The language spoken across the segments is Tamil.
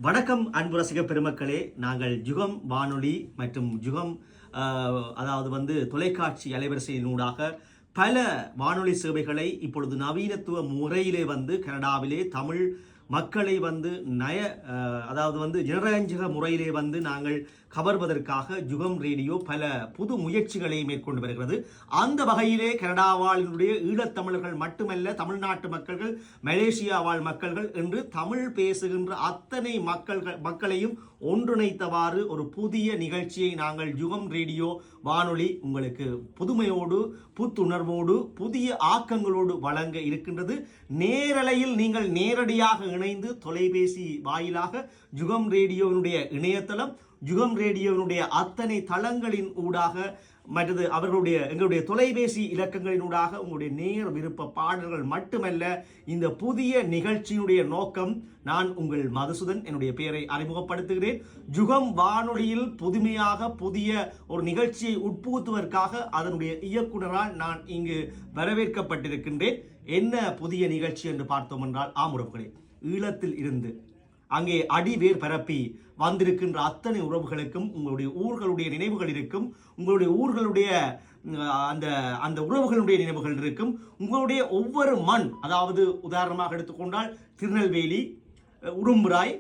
வணக்கம் அன்பு ரசிக பெருமக்களே. நாங்கள் யுகம் வானொலி மற்றும் யுகம் தொலைக்காட்சி அலைவரிசையினூடாக பல வானொலி சேவைகளை இப்பொழுது நவீனத்துவ முறையிலே கனடாவிலே தமிழ் மக்களை ஜனரஞ்சக முறையிலே நாங்கள் கவர்வதற்காக யுகம் ரேடியோ பல புது முயற்சிகளை மேற்கொண்டு வருகிறது. அந்த வகையிலே கனடா வாழ்களுடைய ஈழத்தமிழர்கள் மட்டுமல்ல, தமிழ்நாட்டு மக்கள்கள், மலேசியா வாழ் மக்கள்கள் என்று தமிழ் பேசுகின்ற அத்தனை மக்களையும் ஒன்றிணைத்தவாறு ஒரு புதிய நிகழ்ச்சியை நாங்கள் யுகம் ரேடியோ வானொலி உங்களுக்கு புதுமையோடு புத்துணர்வோடு புதிய ஆக்கங்களோடு வழங்க இருக்கின்றது. நேரலையில் நீங்கள் நேரடியாக இணைந்து தொலைபேசி வாயிலாக யுகம் ரேடியோவினுடைய இணையதளம், யுகம் ரேடியோவினுடைய அத்தனை தளங்களின் ஊடாக மற்றது எங்களுடைய தொலைபேசி இலக்கங்களினூடாக உங்களுடைய நேர விருப்ப பாடல்கள் மட்டுமல்ல. இந்த புதிய நிகழ்ச்சியினுடைய நோக்கம், நான் உங்கள் மதுசூதன், என்னுடைய பெயரை அறிமுகப்படுத்துகிறேன். யுகம் வானொலியில் புதுமையாக புதிய ஒரு நிகழ்ச்சியை உட்புகுத்துவதற்காக அதனுடைய இயக்குனரால் நான் இங்கு வரவேற்கப்பட்டிருக்கின்றேன். என்ன புதிய நிகழ்ச்சி என்று பார்த்தோம் என்றால், ஆமுறவுகளே, ஈழத்தில் இருந்து அங்கே அடிவேர் பரப்பி வந்திருக்கின்ற அத்தனை உறவுகளுக்கும் உங்களுடைய ஊர்களுடைய நினைவுகள் இருக்கும். உங்களுடைய ஊர்களுடைய அந்த உறவுகளுடைய நினைவுகள் இருக்கும். உங்களுடைய ஒவ்வொரு மண், அதாவது உதாரணமாக எடுத்துக்கொண்டால் திருநெல்வேலி, உடும்புராய்,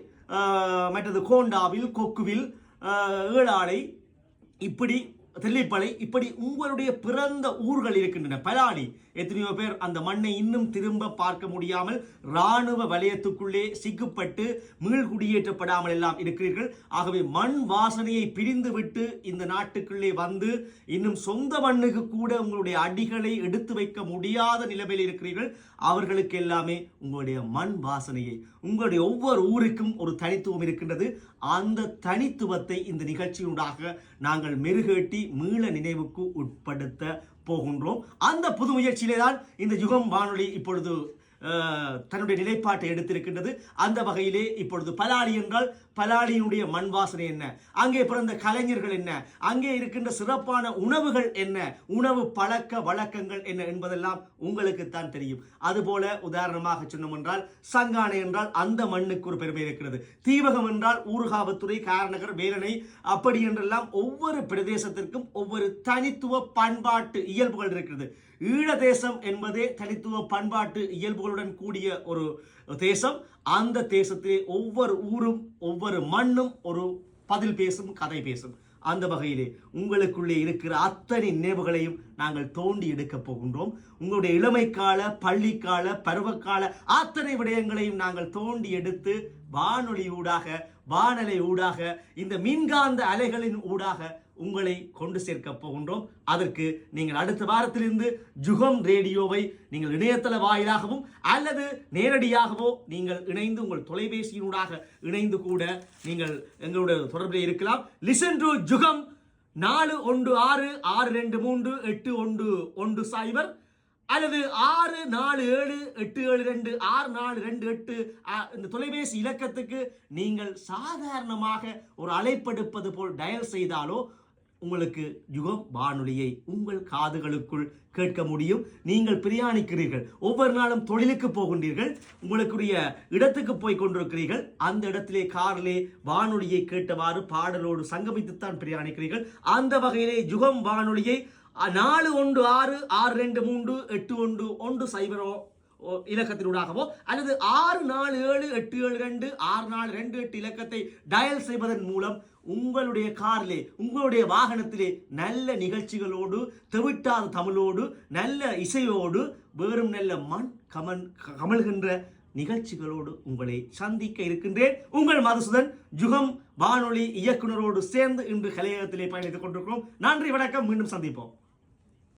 மற்றது கோண்டாவில், கொக்குவில், ஏழாலை, இப்படி தெல்லிப்பளை, இப்படி உங்களுடைய பிறந்த ஊர்கள் இருக்கின்றன. பலாலி, எத்தனையோ பேர் அந்த மண்ணை இன்னும் திரும்ப பார்க்க முடியாமல் இராணுவ வலயத்துக்குள்ளே சிக்கப்பட்டு மீள்குடியேற்றப்படாமல் எல்லாம் இருக்கிறீர்கள். ஆகவே மண் வாசனையை பிரிந்து விட்டு இந்த நாட்டுக்குள்ளே வந்து இன்னும் சொந்த மண்ணுக்கு கூட உங்களுடைய அடிகளை எடுத்து வைக்க முடியாத நிலைமையில் இருக்கிறீர்கள். அவர்களுக்கு எல்லாமே உங்களுடைய மண் வாசனையை, உங்களுடைய ஒவ்வொரு ஊருக்கும் ஒரு தனித்துவம் இருக்கின்றது. அந்த தனித்துவத்தை இந்த நிகழ்ச்சியூடாக நாங்கள் மெருகேட்டி மீள நினைவுக்கு உட்படுத்த போகின்றோம். அந்த புது முயற்சியிலே தான் இந்த யுகம் வானொலி இப்பொழுது தன்னுடைய நிலைப்பாட்டை எடுத்திருக்கின்றது. அந்த வகையிலே இப்பொழுது பலாலி என்றால் பலாலியினுடைய மண் வாசனை என்ன, அங்கே பிறந்த கலைஞர்கள் என்ன, அங்கே இருக்கின்ற சிறப்பான உணவுகள் என்ன, உணவு பழக்க வழக்கங்கள் என்ன என்பதெல்லாம் உங்களுக்குத்தான் தெரியும். அதுபோல உதாரணமாக சொன்னோம் என்றால், சங்கானை என்றால் அந்த மண்ணுக்கு ஒரு பெருமை இருக்கிறது. தீவகம் என்றால் ஊர்காவத்துறை, காரநகர், வேலனை, அப்படி என்றெல்லாம் ஒவ்வொரு பிரதேசத்திற்கும் ஒவ்வொரு தனித்துவ பண்பாட்டு இயல்புகள் இருக்கிறது. ஈழ தேசம் என்பதே தனித்துவ பண்பாட்டு இயல்புகளுடன் கூடிய ஒரு தேசம். அந்த தேசத்திலே ஒவ்வொரு ஊரும் ஒவ்வொரு மண்ணும் ஒரு பதில் பேசும், கதை பேசும். அந்த வகையிலே உங்களுக்குள்ளே இருக்கிற அத்தனை நினைவுகளையும் நாங்கள் தோண்டி எடுக்க போகின்றோம். உங்களுடைய இளமைக்கால, பள்ளிக்கால, பருவக்கால அத்தனை விடயங்களையும் நாங்கள் தோண்டி எடுத்து வானொலி ஊடாக, வானலை ஊடாக, இந்த மின்காந்த அலைகளின் ஊடாக உங்களை கொண்டு சேர்க்க போகின்றோம். அதற்கு நீங்கள் அடுத்த வாரத்திலிருந்து யுகம் ரேடியோவை நீங்கள் இணையதள வாயிலாகவும் அல்லது நேரடியாகவோ நீங்கள் இணைந்து உங்கள் தொலைபேசியினூடாக இணைந்து கூட நீங்கள் எங்களுடைய தொடர்பில் இருக்கலாம். லிசன் டு யுகம் 416-623-8110 அல்லது 6478726428 இந்த தொலைபேசி இலக்கத்துக்கு நீங்கள் சாதாரணமாக ஒரு அழைப்படுப்பது போல் டயல் செய்தாலோ உங்களுக்கு யுகம் வானொலியை உங்கள் காதுகளுக்குள் கேட்க முடியும். நீங்கள் பிரயாணிக்கிறீர்கள், ஒவ்வொரு நாளும் தொழிலுக்கு போகின்றீர்கள், உங்களுக்குரிய இடத்துக்கு போய் கொண்டிருக்கிறீர்கள். அந்த இடத்திலே காரிலே வானொலியை கேட்டவாறு பாடலோடு சங்கமித்துத்தான் பிரயாணிக்கிறீர்கள். அந்த வகையிலே யுகம் வானொலியை 416-623-8110 இலக்கத்தினூடாகவோ அல்லது 6478726428 இலக்கத்தை டயல் செய்வதன் மூலம் உங்களுடைய காரிலே, உங்களுடைய வாகனத்திலே நல்ல நிகழ்ச்சிகளோடு, தெவிட்டாத தமிழோடு, நல்ல இசையோடு, வேறும் நல்ல மண் கமல்கின்ற நிகழ்ச்சிகளோடு உங்களை சந்திக்க இருக்கின்றேன். உங்கள் மதுசூதன் யுகம் வானொலி இயக்குனரோடு சேர்ந்து இன்று கலையகத்திலே பயணித்துக் கொண்டிருக்கிறோம். நன்றி, வணக்கம், மீண்டும் சந்திப்போம்.